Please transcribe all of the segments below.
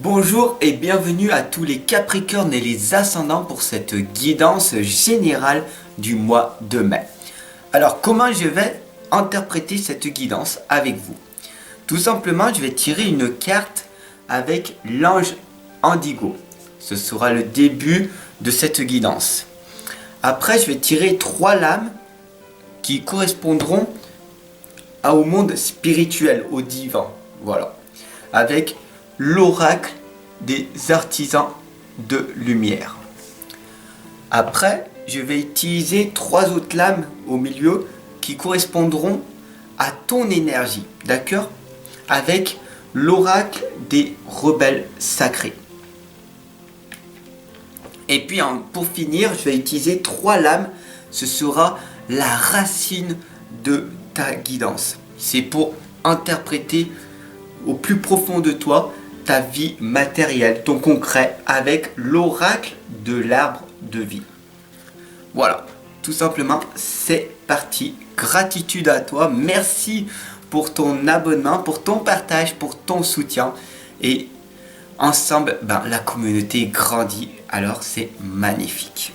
Bonjour et bienvenue à tous les Capricornes et les Ascendants pour cette guidance générale du mois de mai. Alors comment je vais interpréter cette guidance avec vous? Tout simplement, je vais tirer une carte avec l'ange Indigo. Ce sera le début de cette guidance. Après, je vais tirer 3 lames qui correspondront au monde spirituel, au divin. Voilà. Avec l'oracle des artisans de lumière. Après, je vais utiliser 3 autres lames au milieu qui correspondront à ton énergie, d'accord? Avec l'oracle des rebelles sacrés. Et puis pour finir, je vais utiliser 3 lames. Ce sera la racine de ta guidance. C'est pour interpréter au plus profond de toi ta vie matérielle, ton concret, avec l'oracle de l'arbre de vie. Voilà, tout simplement, c'est parti. Gratitude à toi, merci pour ton abonnement, pour ton partage, pour ton soutien. Et ensemble, la communauté grandit, alors c'est magnifique.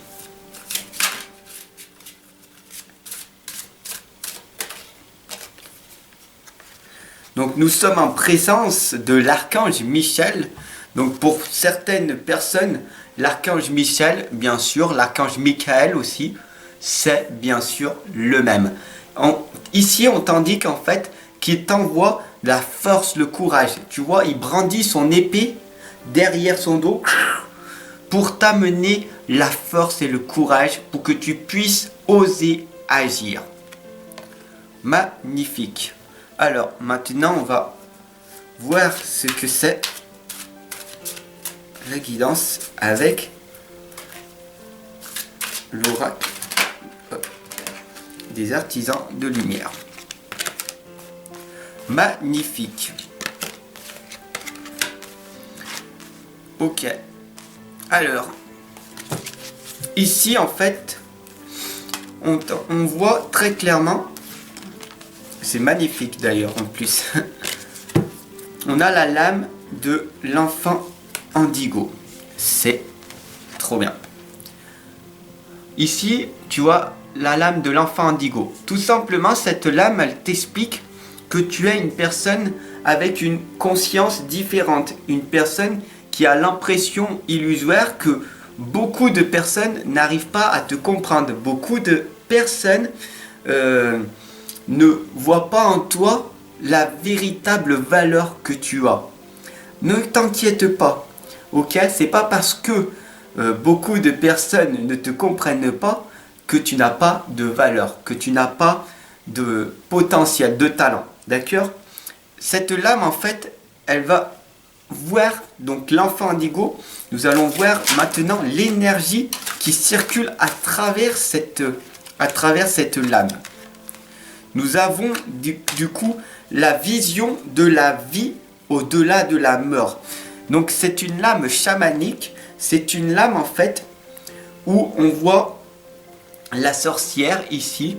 Donc nous sommes en présence de l'archange Michel. Donc pour certaines personnes, l'archange Michel, bien sûr, l'archange Michael aussi, c'est bien sûr le même. Ici, on t'indique en fait qu'il t'envoie la force, le courage. Tu vois, il brandit son épée derrière son dos pour t'amener la force et le courage pour que tu puisses oser agir. Magnifique. Alors, maintenant, on va voir ce que c'est la guidance avec l'oracle des artisans de lumière. Magnifique. Ok. Alors, ici, en fait, on voit très clairement. C'est magnifique d'ailleurs en plus. On a la lame de l'enfant indigo. C'est trop bien. Ici, tu vois la lame de l'enfant indigo. Tout simplement, cette lame, elle t'explique que tu es une personne avec une conscience différente. Une personne qui a l'impression illusoire que beaucoup de personnes n'arrivent pas à te comprendre. Beaucoup de personnes ne vois pas en toi la véritable valeur que tu as. Ne t'inquiète pas, ok? C'est pas parce que beaucoup de personnes ne te comprennent pas que tu n'as pas de valeur, que tu n'as pas de potentiel, de talent, d'accord? Cette lame, en fait, elle va voir, donc l'enfant indigo, nous allons voir maintenant l'énergie qui circule à travers cette lame. Nous avons du coup la vision de la vie au-delà de la mort. Donc c'est une lame chamanique, c'est une lame en fait où on voit la sorcière ici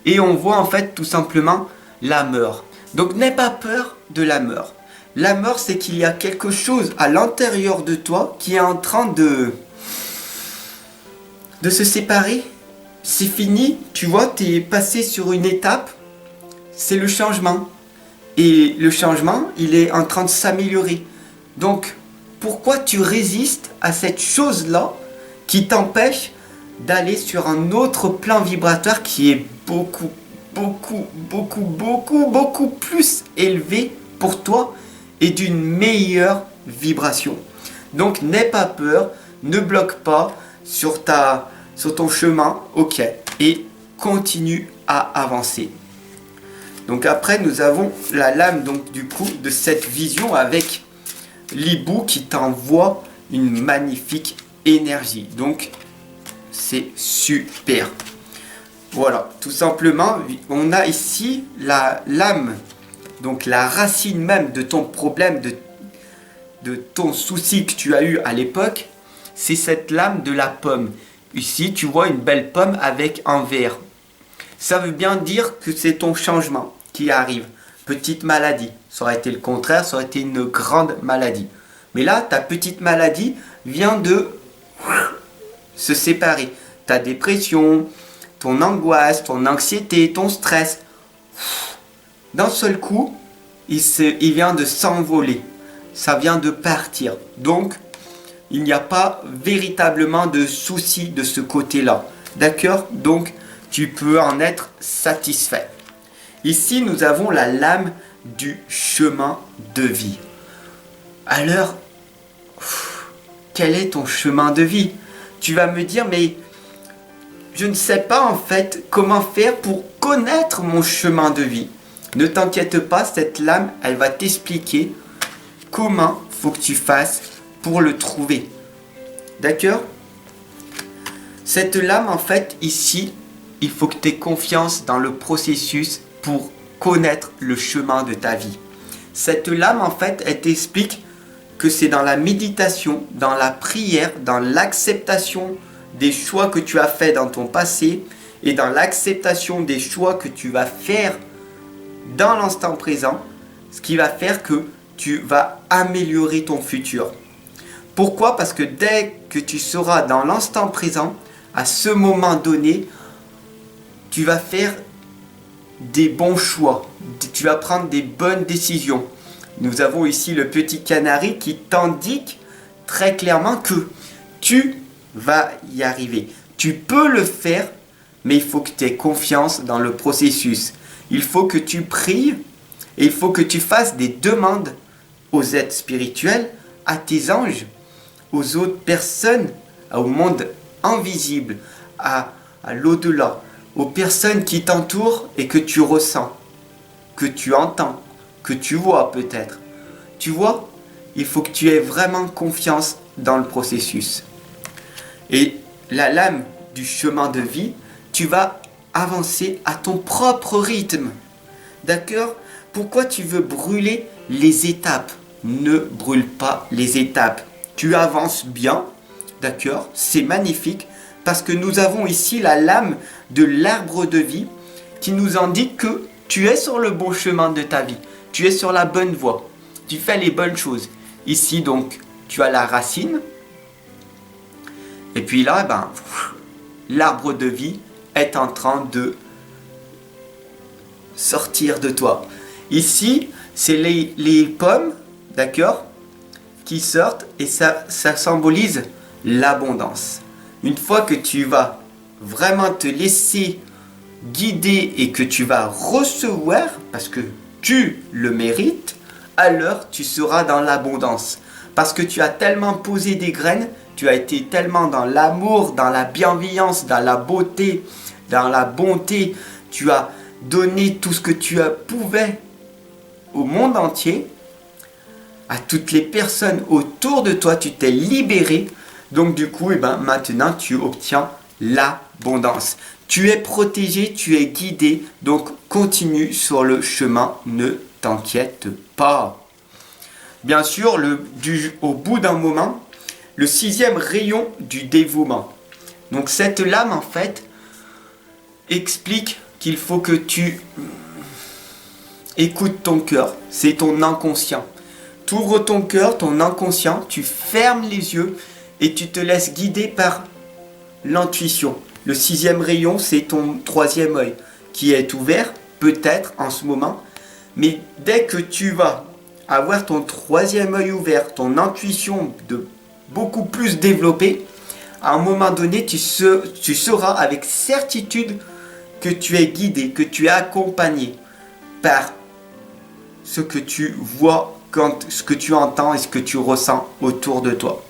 et on voit en fait tout simplement la mort. Donc n'aie pas peur de la mort. La mort, c'est qu'il y a quelque chose à l'intérieur de toi qui est en train de se séparer. C'est fini, tu vois, tu es passé sur une étape, c'est le changement. Et le changement, il est en train de s'améliorer. Donc, pourquoi tu résistes à cette chose-là qui t'empêche d'aller sur un autre plan vibratoire qui est beaucoup plus élevé pour toi et d'une meilleure vibration. Donc, n'aie pas peur, ne bloque pas sur ton chemin, ok, et continue à avancer. Donc après, nous avons la lame donc du coup de cette vision avec l'hibou qui t'envoie une magnifique énergie. Donc c'est super. Voilà, tout simplement, on a ici la lame, donc la racine même de ton problème, de ton souci que tu as eu à l'époque, c'est cette lame de la pomme. Ici, tu vois une belle pomme avec un verre. Ça veut bien dire que c'est ton changement qui arrive. Petite maladie. Ça aurait été le contraire, ça aurait été une grande maladie. Mais là, ta petite maladie vient de se séparer. Ta dépression, ton angoisse, ton anxiété, ton stress, d'un seul coup, il vient de s'envoler. Ça vient de partir. Donc, il n'y a pas véritablement de souci de ce côté-là. D'accord? Donc, tu peux en être satisfait. Ici, nous avons la lame du chemin de vie. Alors, quel est ton chemin de vie? Tu vas me dire, mais je ne sais pas en fait comment faire pour connaître mon chemin de vie. Ne t'inquiète pas, cette lame, elle va t'expliquer comment faut que tu fasses pour le trouver. D'accord? Cette lame, en fait, ici, il faut que tu aies confiance dans le processus pour connaître le chemin de ta vie. Cette lame, en fait, elle t'explique que c'est dans la méditation, dans la prière, dans l'acceptation des choix que tu as faits dans ton passé et dans l'acceptation des choix que tu vas faire dans l'instant présent, ce qui va faire que tu vas améliorer ton futur. Pourquoi? Parce que dès que tu seras dans l'instant présent, à ce moment donné, tu vas faire des bons choix, tu vas prendre des bonnes décisions. Nous avons ici le petit canari qui t'indique très clairement que tu vas y arriver. Tu peux le faire, mais il faut que tu aies confiance dans le processus. Il faut que tu pries et il faut que tu fasses des demandes aux êtres spirituels, à tes anges, aux autres personnes, au monde invisible, à l'au-delà, aux personnes qui t'entourent et que tu ressens, que tu entends, que tu vois peut-être. Tu vois, il faut que tu aies vraiment confiance dans le processus. Et la lame du chemin de vie, tu vas avancer à ton propre rythme. D'accord? Pourquoi tu veux brûler les étapes? Ne brûle pas les étapes. Tu avances bien, d'accord? C'est magnifique parce que nous avons ici la lame de l'arbre de vie qui nous indique que tu es sur le bon chemin de ta vie. Tu es sur la bonne voie. Tu fais les bonnes choses. Ici donc, tu as la racine. Et puis là, l'arbre de vie est en train de sortir de toi. Ici, c'est les pommes, d'accord, qui sortent et ça symbolise l'abondance. Une fois que tu vas vraiment te laisser guider et que tu vas recevoir, parce que tu le mérites, alors tu seras dans l'abondance. Parce que tu as tellement posé des graines, tu as été tellement dans l'amour, dans la bienveillance, dans la beauté, dans la bonté, tu as donné tout ce que tu pouvais au monde entier, à toutes les personnes autour de toi, tu t'es libéré. Donc du coup, maintenant tu obtiens l'abondance. Tu es protégé, tu es guidé, donc continue sur le chemin, ne t'inquiète pas. Bien sûr, au bout d'un moment, le 6e rayon du dévouement. Donc cette lame, en fait, explique qu'il faut que tu écoutes ton cœur, c'est ton inconscient. Tu ouvres ton cœur, ton inconscient, tu fermes les yeux et tu te laisses guider par l'intuition. Le 6e rayon, c'est ton 3e œil qui est ouvert, peut-être en ce moment. Mais dès que tu vas avoir ton 3e œil ouvert, ton intuition de beaucoup plus développée, à un moment donné, tu sauras avec certitude que tu es guidé, que tu es accompagné par ce que tu vois, ce que tu entends et ce que tu ressens autour de toi.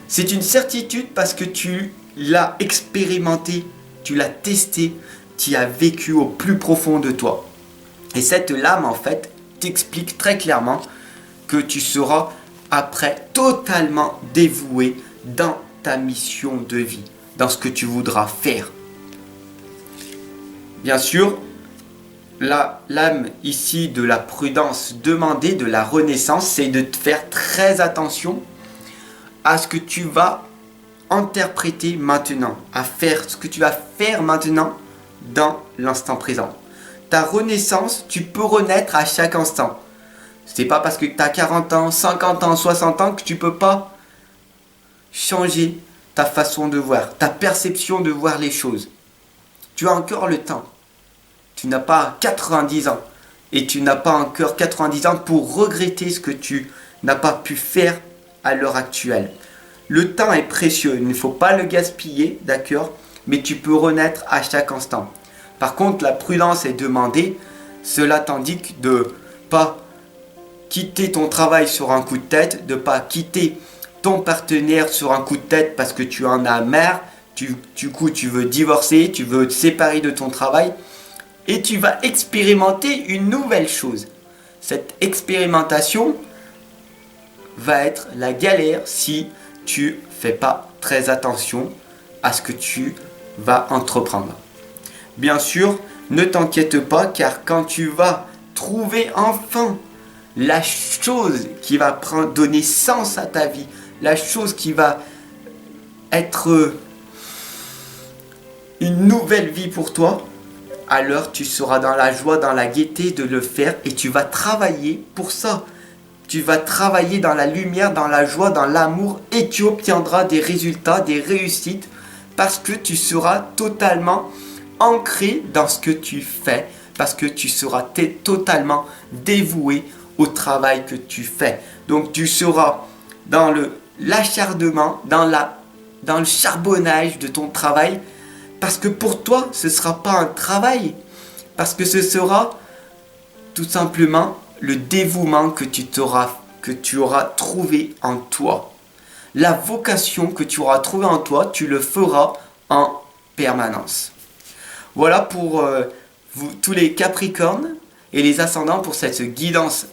C'est une certitude parce que tu l'as expérimenté, tu l'as testé, tu as vécu au plus profond de toi. Et cette lame, en fait, t'explique très clairement que tu seras après totalement dévoué dans ta mission de vie, dans ce que tu voudras faire. Bien sûr, la lame ici de la prudence demandée, de la renaissance, c'est de te faire très attention à ce que tu vas interpréter maintenant, à faire ce que tu vas faire maintenant dans l'instant présent. Ta renaissance, tu peux renaître à chaque instant. C'est pas parce que tu as 40 ans, 50 ans, 60 ans que tu peux pas changer ta façon de voir, ta perception de voir les choses. Tu as encore le temps. Tu n'as pas 90 ans. Et tu n'as pas encore 90 ans pour regretter ce que tu n'as pas pu faire à l'heure actuelle. Le temps est précieux, il ne faut pas le gaspiller, d'accord? Mais tu peux renaître à chaque instant. Par contre, la prudence est demandée. Cela t'indique de ne pas quitter ton travail sur un coup de tête, de ne pas quitter ton partenaire sur un coup de tête parce que tu en as marre. Du coup, tu veux divorcer, tu veux te séparer de ton travail. Et tu vas expérimenter une nouvelle chose. Cette expérimentation va être la galère si tu fais pas très attention à ce que tu vas entreprendre. Bien sûr, ne t'inquiète pas car quand tu vas trouver enfin la chose qui va donner sens à ta vie, la chose qui va être une nouvelle vie pour toi, alors tu seras dans la joie, dans la gaieté de le faire et tu vas travailler pour ça. Tu vas travailler dans la lumière, dans la joie, dans l'amour et tu obtiendras des résultats, des réussites parce que tu seras totalement ancré dans ce que tu fais, parce que tu seras totalement dévoué au travail que tu fais. Donc tu seras dans l'acharnement, dans le charbonnage de ton travail. Parce que pour toi, ce ne sera pas un travail. Parce que ce sera tout simplement le dévouement que tu auras trouvé en toi. La vocation que tu auras trouvée en toi, tu le feras en permanence. Voilà pour vous, tous les Capricornes et les ascendants pour cette guidance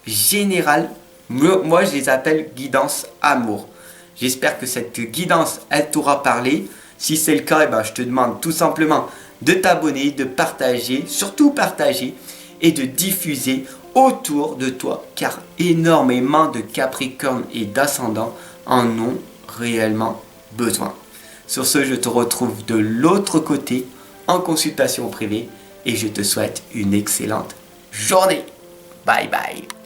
générale. Moi, je les appelle guidance amour. J'espère que cette guidance, elle t'aura parlé. Si c'est le cas, je te demande tout simplement de t'abonner, de partager, surtout partager et de diffuser autour de toi car énormément de Capricornes et d'ascendants en ont réellement besoin. Sur ce, je te retrouve de l'autre côté en consultation privée et je te souhaite une excellente journée. Bye bye.